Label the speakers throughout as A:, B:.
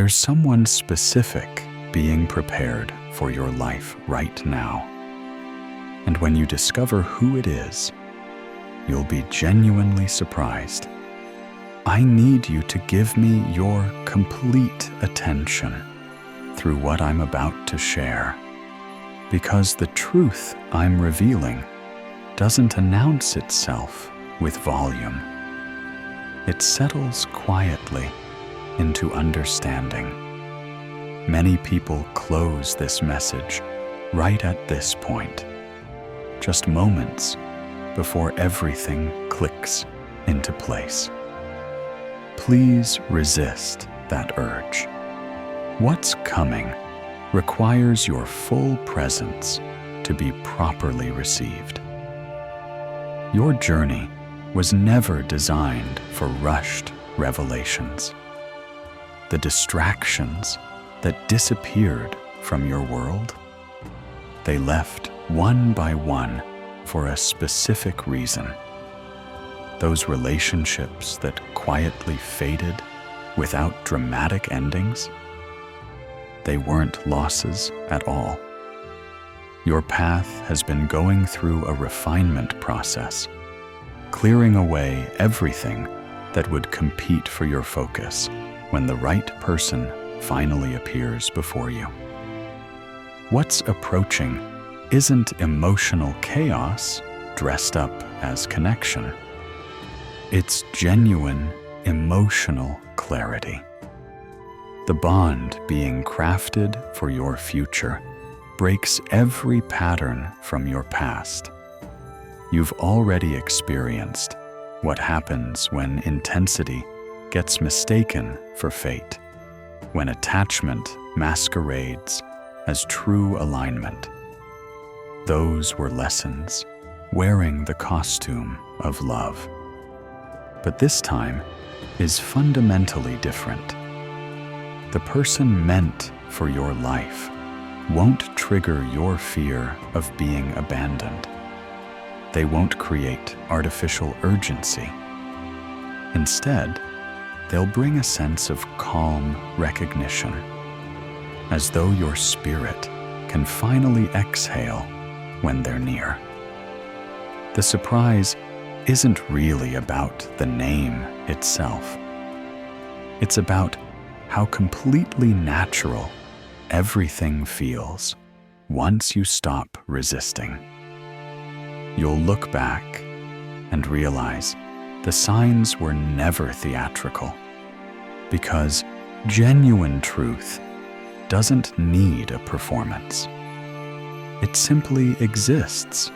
A: There's someone specific being prepared for your life right now. And when you discover who it is, you'll be genuinely surprised. I need you to give me your complete attention through what I'm about to share, because the truth I'm revealing doesn't announce itself with volume. It settles quietly into understanding. Many people close this message right at this point, just moments before everything clicks into place. Please resist that urge. What's coming requires your full presence to be properly received. Your journey was never designed for rushed revelations. The distractions that disappeared from your world, they left one by one for a specific reason. Those relationships that quietly faded without dramatic endings, they weren't losses at all. Your path has been going through a refinement process, clearing away everything that would compete for your focus when the right person finally appears before you. What's approaching isn't emotional chaos dressed up as connection. It's genuine emotional clarity. The bond being crafted for your future breaks every pattern from your past. You've already experienced what happens when intensity gets mistaken for fate, when attachment masquerades as true alignment. Those were lessons wearing the costume of love. But this time is fundamentally different. The person meant for your life won't trigger your fear of being abandoned. They won't create artificial urgency. Instead, they'll bring a sense of calm recognition, as though your spirit can finally exhale when they're near. The surprise isn't really about the name itself. It's about how completely natural everything feels once you stop resisting. You'll look back and realize the signs were never theatrical, because genuine truth doesn't need a performance. It simply exists,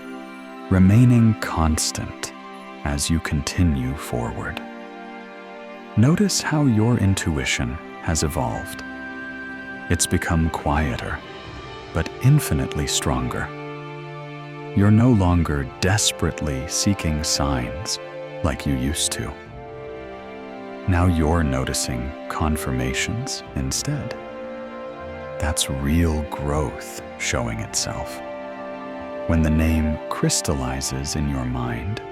A: remaining constant as you continue forward. Notice how your intuition has evolved. It's become quieter, but infinitely stronger. You're no longer desperately seeking signs like you used to. Now you're noticing confirmations instead. That's real growth showing itself. When the name crystallizes in your mind,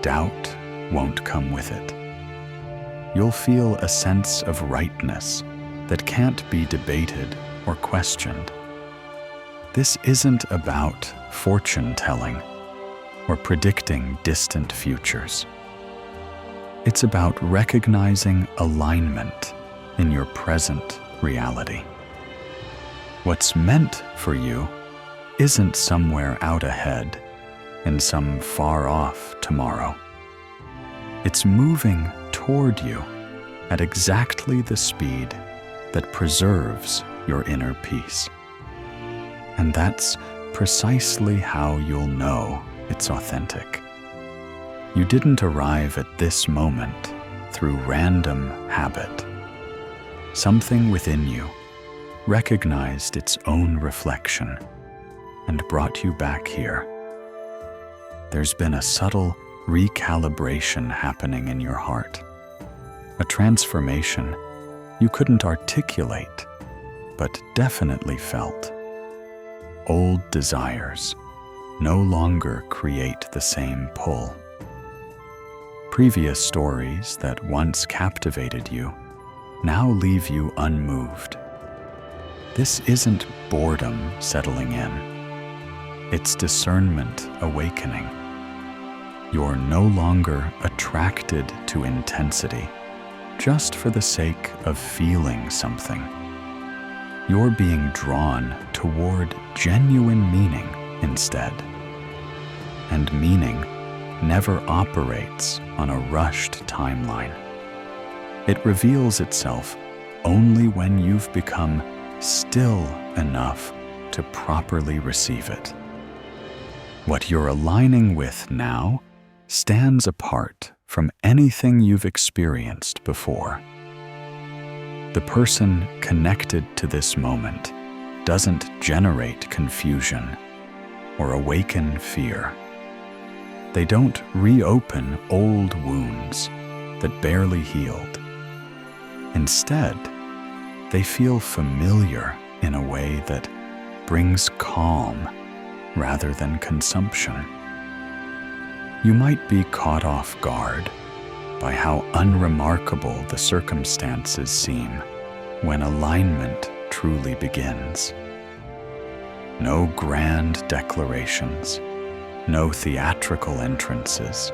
A: doubt won't come with it. You'll feel a sense of rightness that can't be debated or questioned. This isn't about fortune-telling or predicting distant futures. It's about recognizing alignment in your present reality. What's meant for you isn't somewhere out ahead in some far-off tomorrow. It's moving toward you at exactly the speed that preserves your inner peace. And that's precisely how you'll know it's authentic. You didn't arrive at this moment through random habit. Something within you recognized its own reflection and brought you back here. There's been a subtle recalibration happening in your heart, a transformation you couldn't articulate, but definitely felt. Old desires no longer create the same pull. Previous stories that once captivated you now leave you unmoved. This isn't boredom settling in. It's discernment awakening. You're no longer attracted to intensity just for the sake of feeling something. You're being drawn toward genuine meaning instead. And meaning never operates on a rushed timeline. It reveals itself only when you've become still enough to properly receive it. What you're aligning with now stands apart from anything you've experienced before. The person connected to this moment doesn't generate confusion or awaken fear. They don't reopen old wounds that barely healed. Instead, they feel familiar in a way that brings calm rather than consumption. You might be caught off guard by how unremarkable the circumstances seem when alignment truly begins. No grand declarations, no theatrical entrances,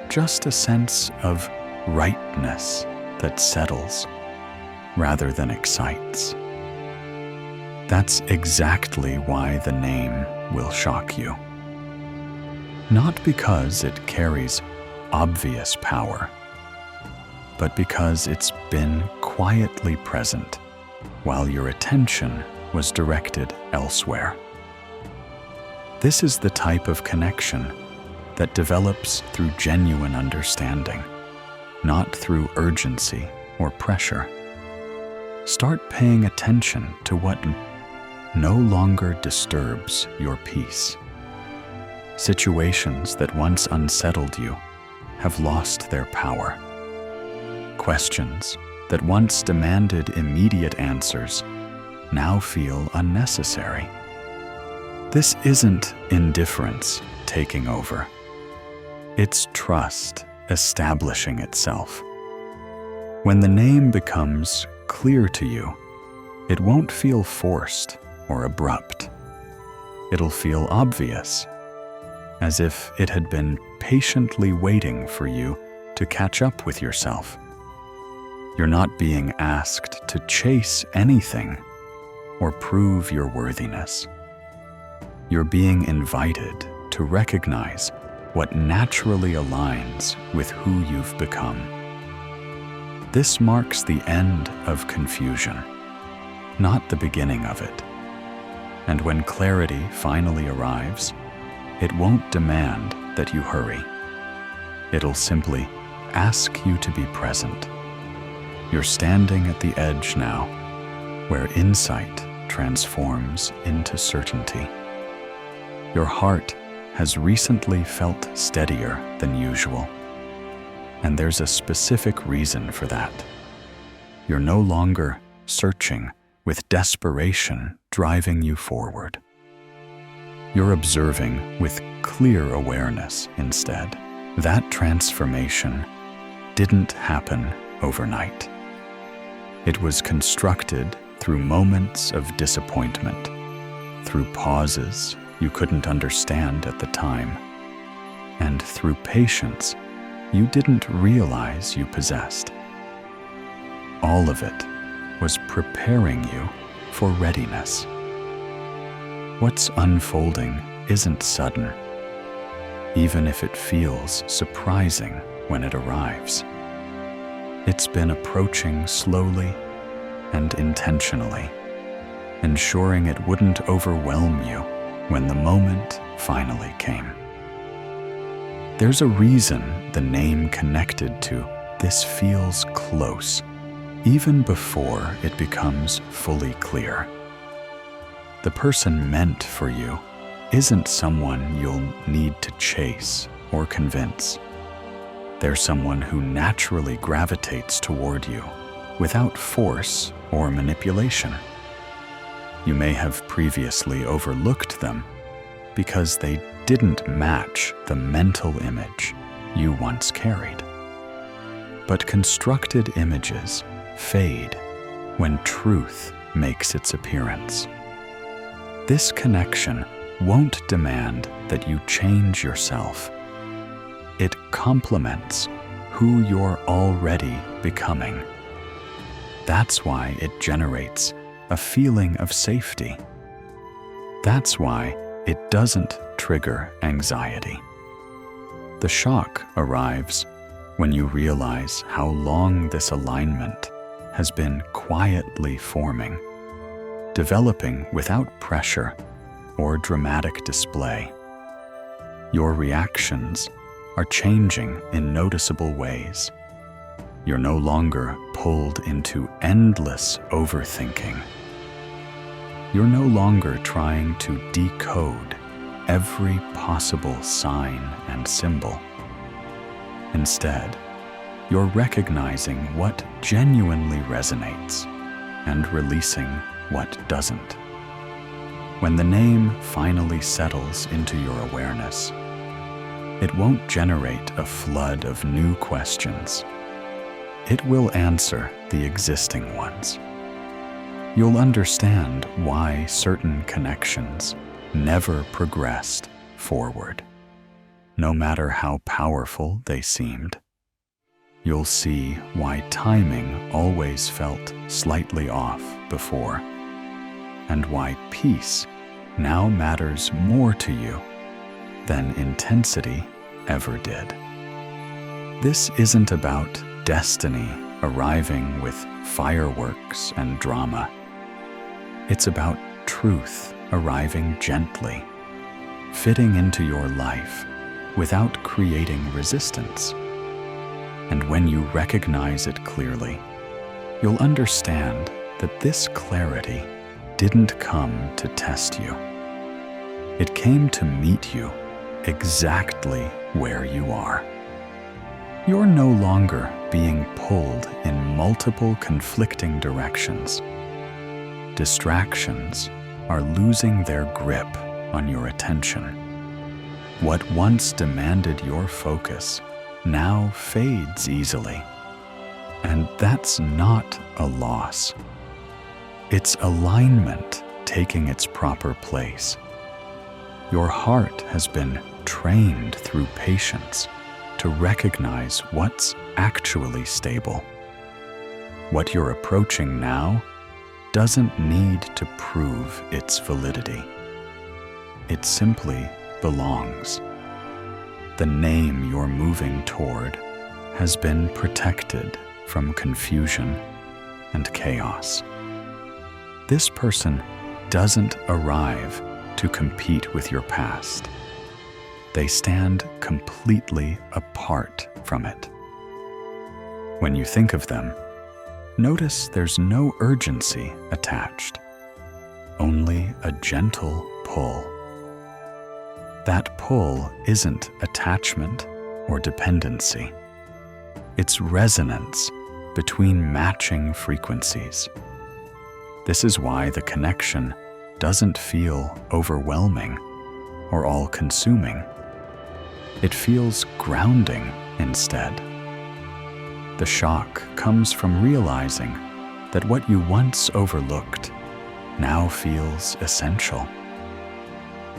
A: just a sense of rightness that settles rather than excites. That's exactly why the name will shock you. Not because it carries obvious power, but because it's been quietly present while your attention was directed elsewhere. This is the type of connection that develops through genuine understanding, not through urgency or pressure. Start paying attention to what no longer disturbs your peace. Situations that once unsettled you have lost their power. Questions that once demanded immediate answers now feel unnecessary. This isn't indifference taking over. It's trust establishing itself. When the name becomes clear to you, it won't feel forced or abrupt. It'll feel obvious, as if it had been patiently waiting for you to catch up with yourself. You're not being asked to chase anything or prove your worthiness. You're being invited to recognize what naturally aligns with who you've become. This marks the end of confusion, not the beginning of it. And when clarity finally arrives, it won't demand that you hurry. It'll simply ask you to be present. You're standing at the edge now, where insight transforms into certainty. Your heart has recently felt steadier than usual, and there's a specific reason for that. You're no longer searching with desperation driving you forward. You're observing with clear awareness instead. That transformation didn't happen overnight. It was constructed through moments of disappointment, through pauses you couldn't understand at the time, and through patience you didn't realize you possessed. All of it was preparing you for readiness. What's unfolding isn't sudden, even if it feels surprising when it arrives. It's been approaching slowly and intentionally, ensuring it wouldn't overwhelm you when the moment finally came. There's a reason the name connected to this feels close, even before it becomes fully clear. The person meant for you isn't someone you'll need to chase or convince. They're someone who naturally gravitates toward you without force or manipulation. You may have previously overlooked them because they didn't match the mental image you once carried. But constructed images fade when truth makes its appearance. This connection won't demand that you change yourself. It complements who you're already becoming. That's why it generates a feeling of safety. That's why it doesn't trigger anxiety. The shock arrives when you realize how long this alignment has been quietly forming, developing without pressure or dramatic display. Your reactions are changing in noticeable ways. You're no longer pulled into endless overthinking. You're no longer trying to decode every possible sign and symbol. Instead, you're recognizing what genuinely resonates and releasing what doesn't. When the name finally settles into your awareness, it won't generate a flood of new questions. It will answer the existing ones. You'll understand why certain connections never progressed forward, no matter how powerful they seemed. You'll see why timing always felt slightly off before, and why peace now matters more to you than intensity ever did. This isn't about destiny arriving with fireworks and drama. It's about truth arriving gently, fitting into your life without creating resistance. And when you recognize it clearly, you'll understand that this clarity didn't come to test you. It came to meet you exactly where you are. You're no longer being pulled in multiple conflicting directions. Distractions are losing their grip on your attention. What once demanded your focus now fades easily. And that's not a loss. It's alignment taking its proper place. Your heart has been trained through patience to recognize what's actually stable. What you're approaching now doesn't need to prove its validity. It simply belongs. The name you're moving toward has been protected from confusion and chaos. This person doesn't arrive to compete with your past. They stand completely apart from it. When you think of them, notice there's no urgency attached, only a gentle pull. That pull isn't attachment or dependency. It's resonance between matching frequencies. This is why the connection doesn't feel overwhelming or all-consuming. It feels grounding instead. The shock comes from realizing that what you once overlooked now feels essential.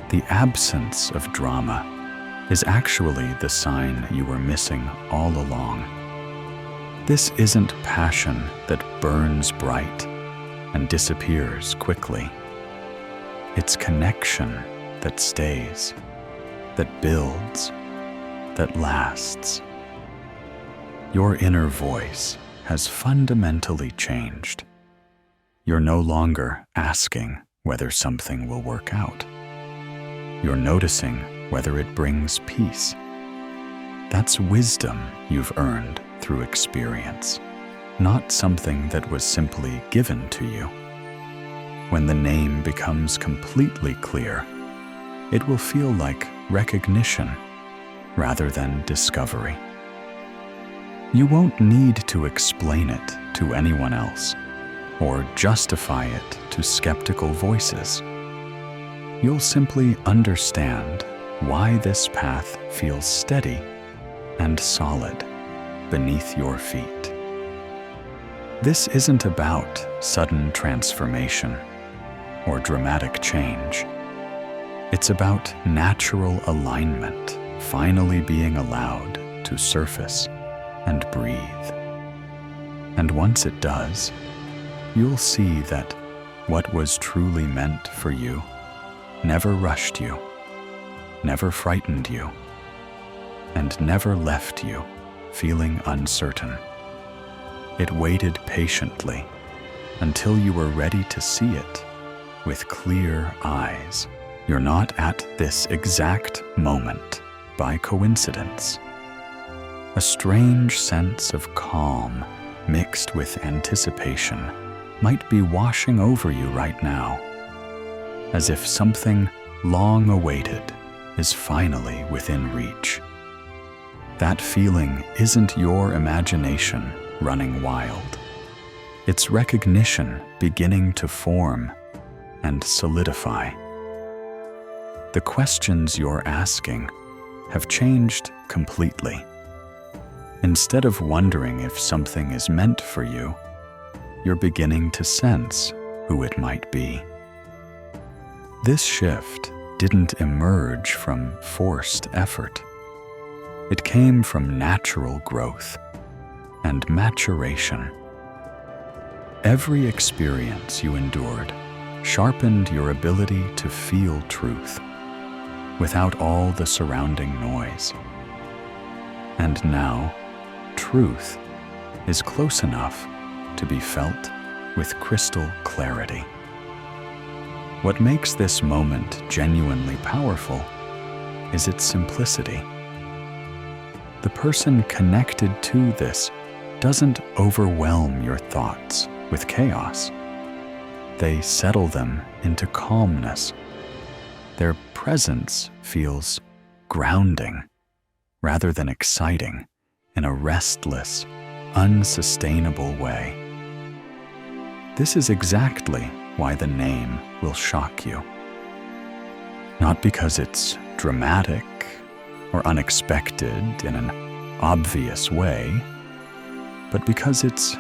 A: The absence of drama is actually the sign you were missing all along. This isn't passion that burns bright and disappears quickly. It's connection that stays, that builds, that lasts. Your inner voice has fundamentally changed. You're no longer asking whether something will work out. You're noticing whether it brings peace. That's wisdom you've earned through experience, not something that was simply given to you. When the name becomes completely clear, it will feel like recognition rather than discovery. You won't need to explain it to anyone else or justify it to skeptical voices. You'll simply understand why this path feels steady and solid beneath your feet. This isn't about sudden transformation or dramatic change. It's about natural alignment finally being allowed to surface and breathe. And once it does, you'll see that what was truly meant for you never rushed you, never frightened you, and never left you feeling uncertain. It waited patiently until you were ready to see it with clear eyes. You're not at this exact moment by coincidence. A strange sense of calm mixed with anticipation might be washing over you right now, as if something long awaited is finally within reach. That feeling isn't your imagination running wild. It's recognition beginning to form and solidify. The questions you're asking have changed completely. Instead of wondering if something is meant for you, you're beginning to sense who it might be. This shift didn't emerge from forced effort. It came from natural growth and maturation. Every experience you endured sharpened your ability to feel truth without all the surrounding noise. And now, truth is close enough to be felt with crystal clarity. What makes this moment genuinely powerful is its simplicity. The person connected to this doesn't overwhelm your thoughts with chaos. They settle them into calmness. Their presence feels grounding rather than exciting in a restless, unsustainable way. This is exactly why the name will shock you. Not because it's dramatic or unexpected in an obvious way, but because it's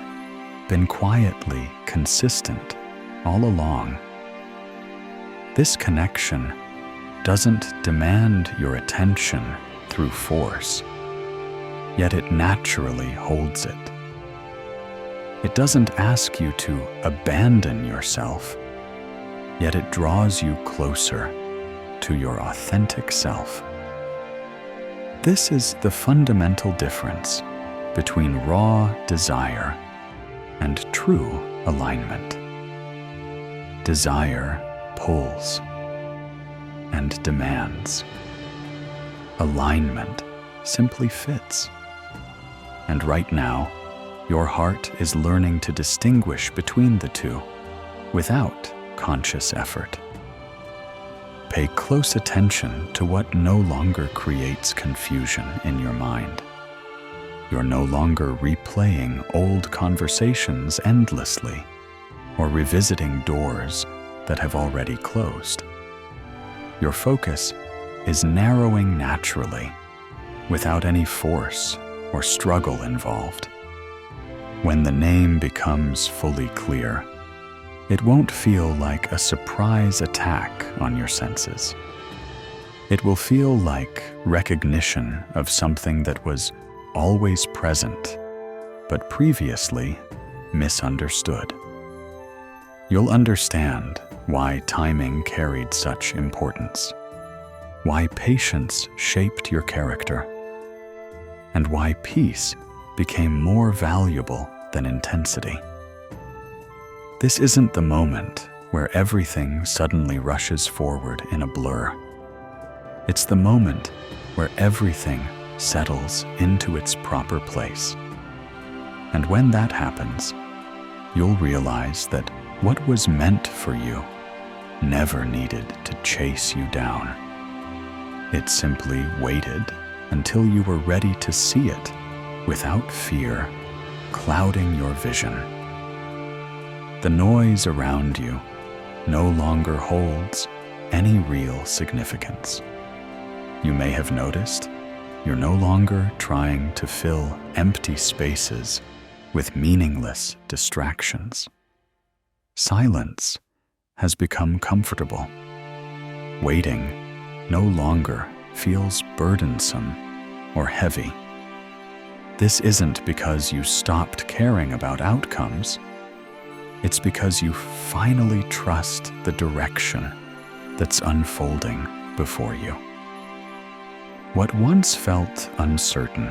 A: been quietly consistent all along. This connection doesn't demand your attention through force, yet it naturally holds it. It doesn't ask you to abandon yourself, yet it draws you closer to your authentic self. This is the fundamental difference between raw desire and true alignment. Desire pulls and demands. Alignment simply fits. And right now, your heart is learning to distinguish between the two without conscious effort. Pay close attention to what no longer creates confusion in your mind. You're no longer replaying old conversations endlessly or revisiting doors that have already closed. Your focus is narrowing naturally, without any force or struggle involved. When the name becomes fully clear, it won't feel like a surprise attack on your senses. It will feel like recognition of something that was always present, but previously misunderstood. You'll understand why timing carried such importance, why patience shaped your character, and why peace became more valuable than intensity. This isn't the moment where everything suddenly rushes forward in a blur. It's the moment where everything settles into its proper place. And when that happens, you'll realize that what was meant for you never needed to chase you down. It simply waited until you were ready to see it without fear clouding your vision. The noise around you no longer holds any real significance. You may have noticed you're no longer trying to fill empty spaces with meaningless distractions. Silence has become comfortable. Waiting no longer feels burdensome or heavy. This isn't because you stopped caring about outcomes. It's because you finally trust the direction that's unfolding before you. What once felt uncertain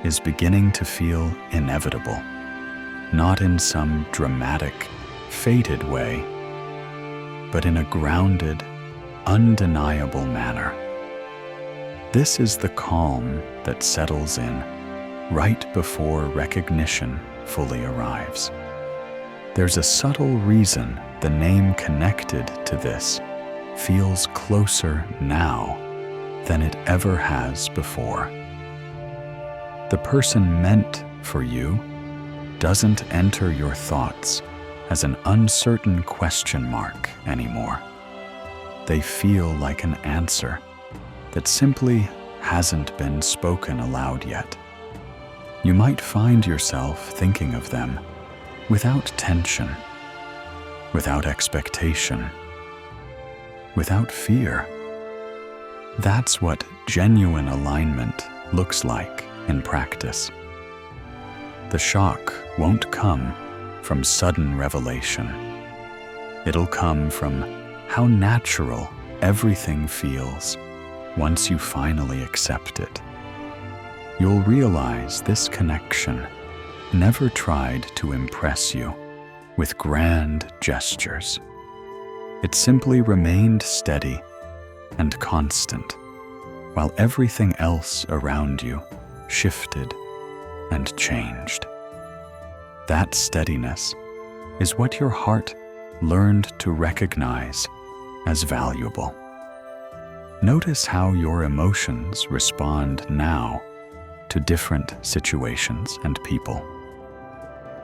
A: is beginning to feel inevitable, not in some dramatic, fated way, but in a grounded, undeniable manner. This is the calm that settles in right before recognition fully arrives. There's a subtle reason the name connected to this feels closer now than it ever has before. The person meant for you doesn't enter your thoughts as an uncertain question mark anymore. They feel like an answer that simply hasn't been spoken aloud yet. You might find yourself thinking of them without tension, without expectation, without fear. That's what genuine alignment looks like in practice. The shock won't come from sudden revelation. It'll come from how natural everything feels once you finally accept it. You'll realize this connection never tried to impress you with grand gestures. It simply remained steady and constant, while everything else around you shifted and changed. That steadiness is what your heart learned to recognize as valuable. Notice how your emotions respond now to different situations and people.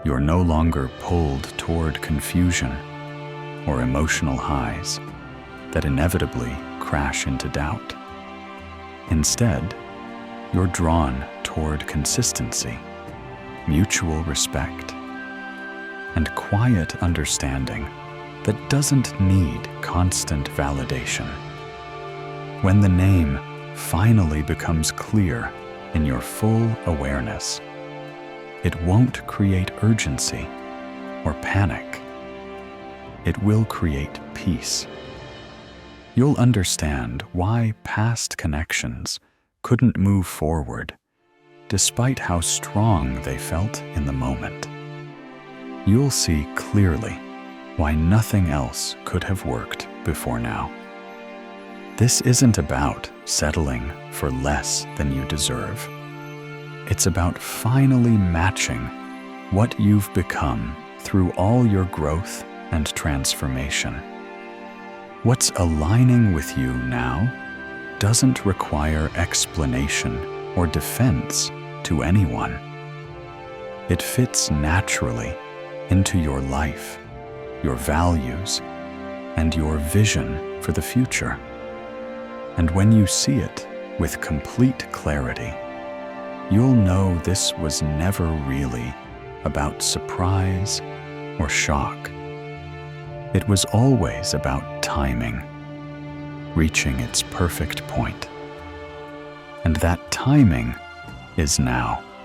A: You're no longer pulled toward confusion or emotional highs that inevitably crash into doubt. Instead, you're drawn toward consistency, mutual respect, and quiet understanding that doesn't need constant validation. When the name finally becomes clear in your full awareness, it won't create urgency or panic. It will create peace. You'll understand why past connections couldn't move forward, despite how strong they felt in the moment. You'll see clearly why nothing else could have worked before now. This isn't about settling for less than you deserve. It's about finally matching what you've become through all your growth and transformation. What's aligning with you now doesn't require explanation or defense to anyone. It fits naturally into your life, your values, and your vision for the future. And when you see it with complete clarity, you'll know this was never really about surprise or shock. It was always about timing, reaching its perfect point. And that timing is now.